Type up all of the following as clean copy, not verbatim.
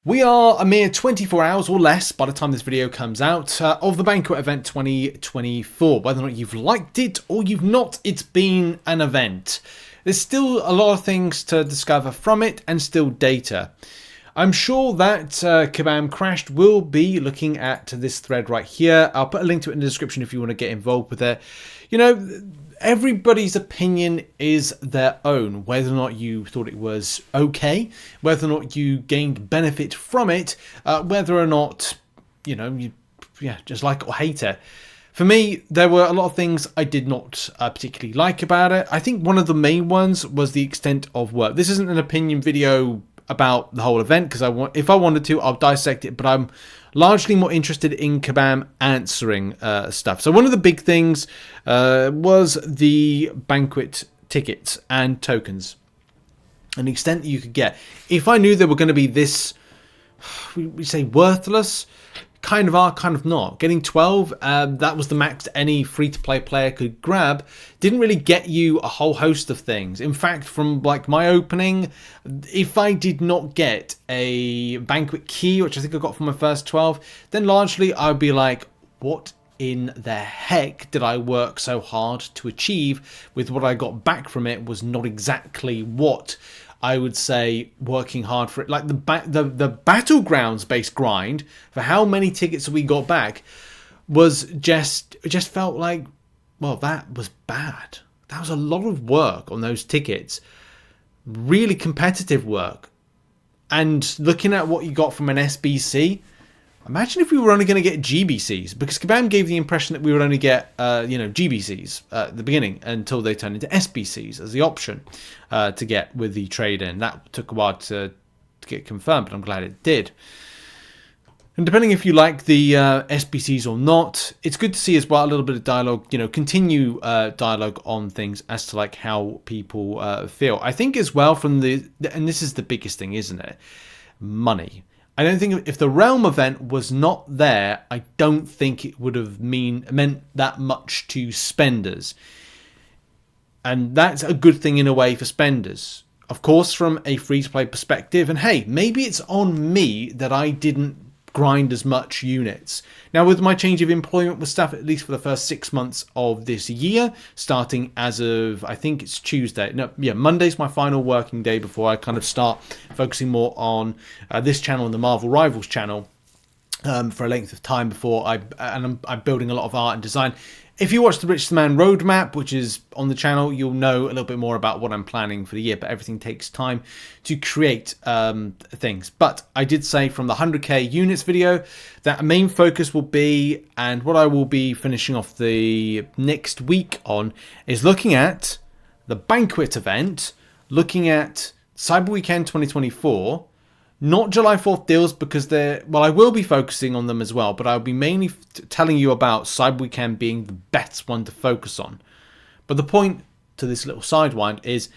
We are a mere 24 hours or less by the time this video comes out of the Banquet event 2024. Whether or not you've liked it or you've not, it's been an event. There's still a lot of things to discover from it and still data. I'm sure that Kabam Crashed will be looking at this thread right here. I'll put a link to it in the description if you want to get involved with it. You know, everybody's opinion is their own, whether or not you thought it was okay, whether or not you gained benefit from it, whether or not, you know, you just like it or hate it. For me, there were a lot of things I did not particularly like about it. I think one of the main ones was the extent of work. This isn't an opinion video about the whole event, because if I wanted to, I'll dissect it, but I'm largely more interested in Kabam answering stuff. So one of the big things was the Banquet tickets and tokens, and the extent that you could get. If I knew they were going to be this, we say worthless, kind of are, kind of not. Getting 12, that was the max any free-to-play player could grab. Didn't really get you a whole host of things. In fact, from like my opening, if I did not get a Banquet key, which I think I got from my first 12, then largely I would be like, what in the heck did I work so hard to achieve? With what I got back from it was not exactly what I would say working hard for it. Like the Battlegrounds based grind for how many tickets we got back was it just felt like, well, that was bad. That was a lot of work on those tickets. Really competitive work. And looking at what you got from an SBC, imagine if we were only going to get GBCs, because Kabam gave the impression that we would only get, GBCs at the beginning until they turned into SBCs as the option to get with the trade-in. That took a while to get confirmed, but I'm glad it did. And depending if you like the SBCs or not, it's good to see as well a little bit of dialogue, continue dialogue on things as to like how people feel. I think as well from and this is the biggest thing, isn't it? Money. I don't think if the Realm event was not there, I don't think it would have meant that much to spenders. And that's a good thing in a way for spenders. Of course, from a free-to-play perspective, and hey, maybe it's on me that I didn't grind as much units. Now, with my change of employment with staff, at least for the first 6 months of this year, starting as of, I think it's Tuesday. No, yeah, Monday's my final working day before I kind of start focusing more on this channel and the Marvel Rivals channel for a length of time before I'm building a lot of art and design. If you watch the RichTheMan roadmap, which is on the channel, you'll know a little bit more about what I'm planning for the year, but everything takes time to create things. But I did say from the 100k units video that main focus will be, and what I will be finishing off the next week on, is looking at the Banquet event, looking at Cyber Weekend 2024, not July 4th deals, because I will be focusing on them as well, but I'll be mainly telling you about Cyber Weekend being the best one to focus on. But the point to this little sidewind is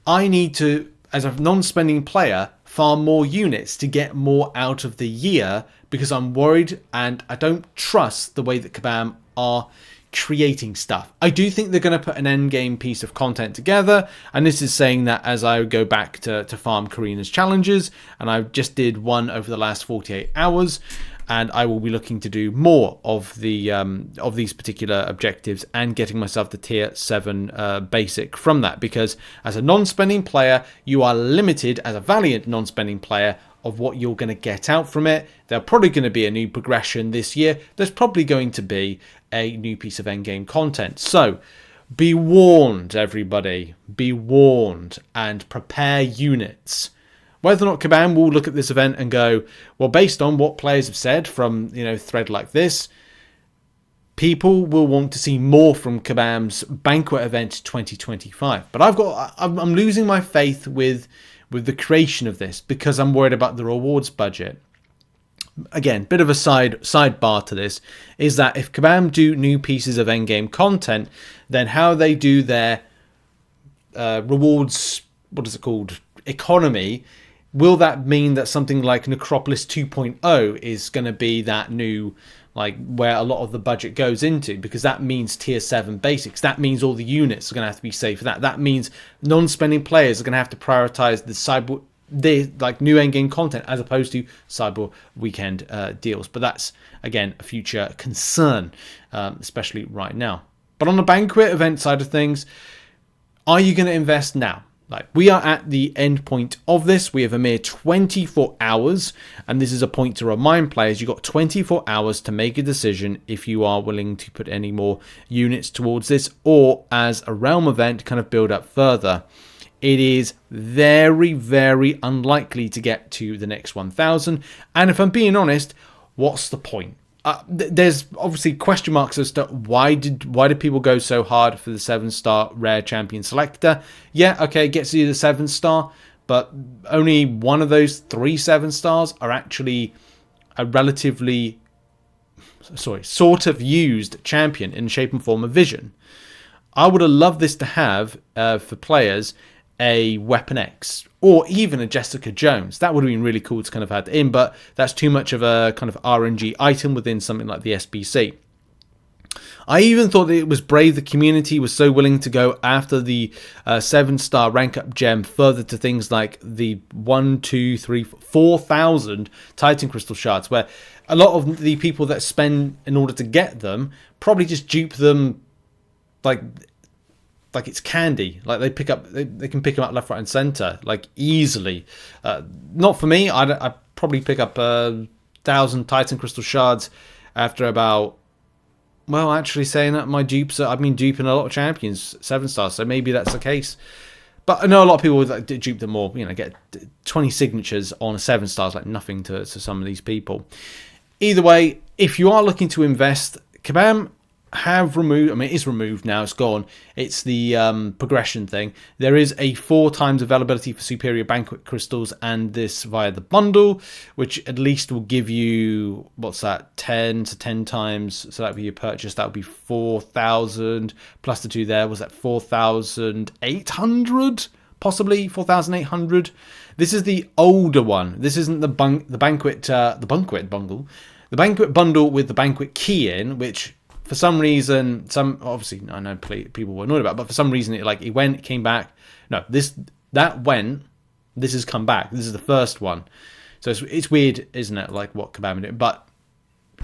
I need to, as a non-spending player, farm more units to get more out of the year, because I'm worried and I don't trust the way that Kabam are creating stuff. I do think they're going to put an end game piece of content together, and this is saying that as I go back to farm Karina's challenges, and I just did one over the last 48 hours, and I will be looking to do more of the of these particular objectives and getting myself the tier 7 basic from that, because as a non-spending player you are limited, as a Valiant non-spending player, of what you're going to get out from it. There's probably going to be a new progression this year. There's probably going to be a new piece of endgame content. So be warned, everybody. Be warned and prepare units. Whether or not Kabam will look at this event and go, well, based on what players have said from thread like this, people will want to see more from Kabam's Banquet event 2025. But I'm losing my faith with the creation of this, because I'm worried about the rewards budget. Again, bit of a sidebar to this is that if Kabam do new pieces of endgame content, then how they do their rewards, what is it called, economy, will that mean that something like Necropolis 2.0 is going to be that new, like, where a lot of the budget goes into? Because that means tier 7 basics. That means all the units are going to have to be saved for that. That means non-spending players are going to have to prioritize the the like new endgame content as opposed to cyber weekend deals. But that's again a future concern, especially right now. But on the Banquet event side of things, are you going to invest now? Like, we are at the end point of this. We have a mere 24 hours, and this is a point to remind players you've got 24 hours to make a decision if you are willing to put any more units towards this, or as a realm event, kind of build up further. It is very, very unlikely to get to the next 1,000, and if I'm being honest, what's the point? There's obviously question marks as to why did people go so hard for the 7-star rare champion selector. Yeah, okay, it gets you the 7-star, but only one of those 3 7-stars are actually a relatively sort of used champion in the shape and form of Vision. I would have loved this to have for players a Weapon X or even a Jessica Jones. That would have been really cool to kind of add in, but that's too much of a kind of RNG item within something like the SBC. I even thought that it was brave the community was so willing to go after the 7-star rank up gem further to things like the 4,000 Titan Crystal Shards, where a lot of the people that spend in order to get them probably just dupe them like it's candy. Like they can pick them up left, right, and center like easily. Not for me. I probably pick up 1,000 Titan Crystal Shards after about. Well, actually, saying that my dupes, I've been duping a lot of champions 7-stars, so maybe that's the case. But I know a lot of people that dupe them more. You know, get 20 signatures on a 7-stars, like nothing to some of these people. Either way, if you are looking to invest, Kabam have removed, I mean, it is removed now, it's gone. It's the progression thing. There is a 4 times availability for superior Banquet crystals, and this via the bundle, which at least will give you, what's that, 10 to 10 times. So that would be your purchase. That would be 4,000 plus the 2 there. Was that 4,800? Possibly 4,800. This is the older one. This isn't the Banquet bundle. The Banquet bundle with the Banquet key in, which for some reason, obviously I know people were annoyed about, but for some reason it went, it came back. No, this has come back. This is the first one, so it's weird, isn't it? Like what Kabam did, but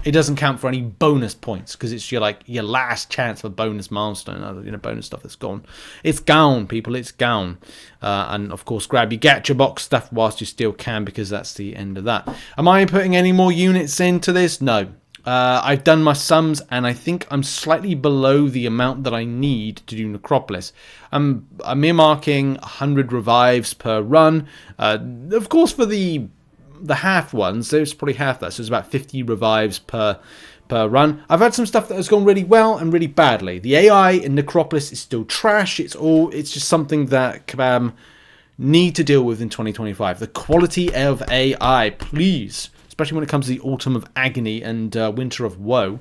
it doesn't count for any bonus points because it's your last chance for bonus milestone, bonus stuff that's gone. It's gone, people. It's gone, and of course, grab your gacha box stuff whilst you still can because that's the end of that. Am I putting any more units into this? No. I've done my sums, and I think I'm slightly below the amount that I need to do Necropolis. I'm earmarking 100 revives per run. Of course, for the half ones, there's probably half that, so it's about 50 revives per run. I've had some stuff that has gone really well and really badly. The AI in Necropolis is still trash. It's just something that Kabam need to deal with in 2025. The quality of AI, please. Especially when it comes to the Autumn of Agony and Winter of Woe.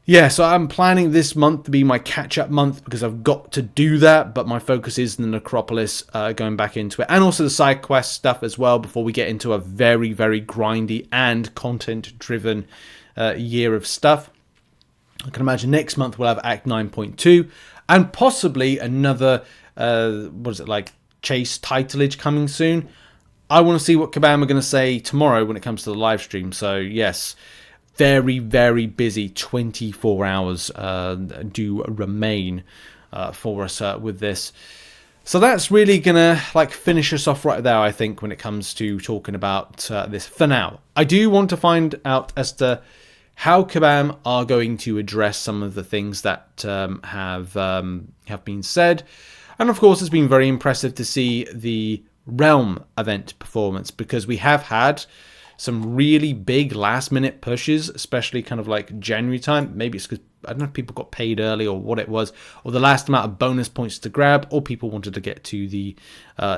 Yeah, so I'm planning this month to be my catch-up month because I've got to do that, but my focus is the Necropolis, going back into it, and also the side quest stuff as well before we get into a very, very grindy and content-driven year of stuff. I can imagine next month we'll have Act 9.2 and possibly another, chase titleage coming soon. I want to see what Kabam are going to say tomorrow when it comes to the live stream. So yes, very, very busy 24 hours do remain for us with this. So that's really going to finish us off right there, I think, when it comes to talking about this for now. I do want to find out as to how Kabam are going to address some of the things that have been said. And of course, it's been very impressive to see the Realm event performance, because we have had some really big last minute pushes, especially kind of like January time. Maybe it's because I don't know if people got paid early or what it was, or the last amount of bonus points to grab, or people wanted to get to the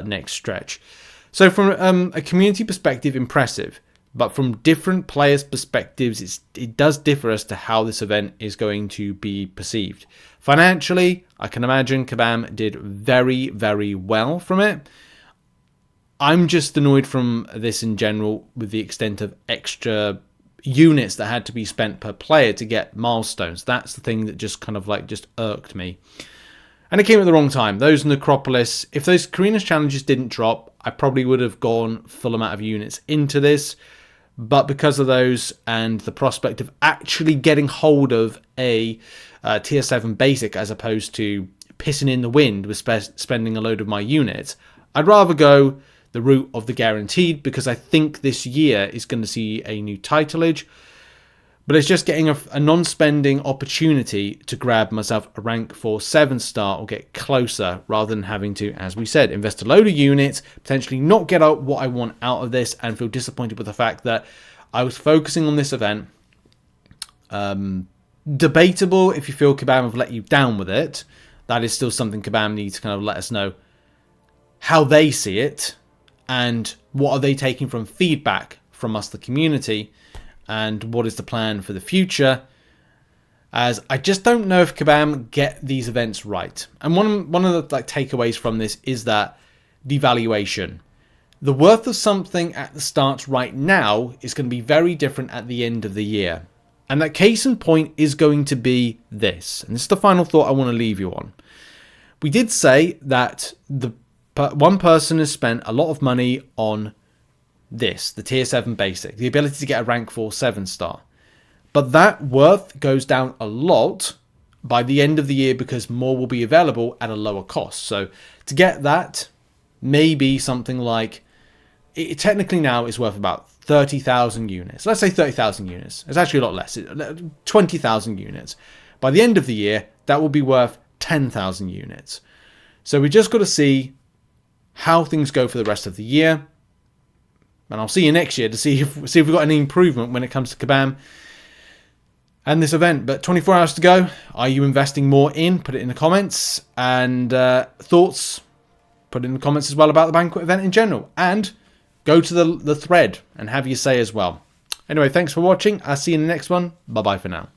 next stretch. So from a community perspective, impressive, but from different players' perspectives, it does differ as to how this event is going to be perceived. Financially, I can imagine Kabam did very, very well from it. I'm just annoyed from this in general with the extent of extra units that had to be spent per player to get milestones. That's the thing that just kind of just irked me. And it came at the wrong time. Those Necropolis, if those Karina's challenges didn't drop, I probably would have gone full amount of units into this. But because of those and the prospect of actually getting hold of a tier 7 basic as opposed to pissing in the wind with spending a load of my units, I'd rather go the route of the guaranteed, because I think this year is going to see a new titleage. But it's just getting a non-spending opportunity to grab myself a rank 4 7-star or get closer, rather than having to, as we said, invest a load of units, potentially not get out what I want out of this, and feel disappointed with the fact that I was focusing on this event. Debatable if you feel Kabam have let you down with it. That is still something Kabam needs to kind of let us know how they see it, and what are they taking from feedback from us, the community, and what is the plan for the future, as I just don't know if Kabam get these events right. And one of the takeaways from this is that devaluation. The worth of something at the start right now is going to be very different at the end of the year. And that case in point is going to be this. And this is the final thought I want to leave you on. We did say that one person has spent a lot of money on this, the tier 7 basic, the ability to get a rank 4 7-star. But that worth goes down a lot by the end of the year because more will be available at a lower cost. So to get that, maybe something like, it technically now is worth about 30,000 units. Let's say 30,000 units. It's actually a lot less, 20,000 units. By the end of the year, that will be worth 10,000 units. So we just got to see how things go for the rest of the year. And I'll see you next year to see if we've got any improvement when it comes to Kabam and this event. But 24 hours to go. Are you investing more in? Put it in the comments. And thoughts, put it in the comments as well about the Banquet event in general. And go to the thread and have your say as well. Anyway, thanks for watching. I'll see you in the next one. Bye-bye for now.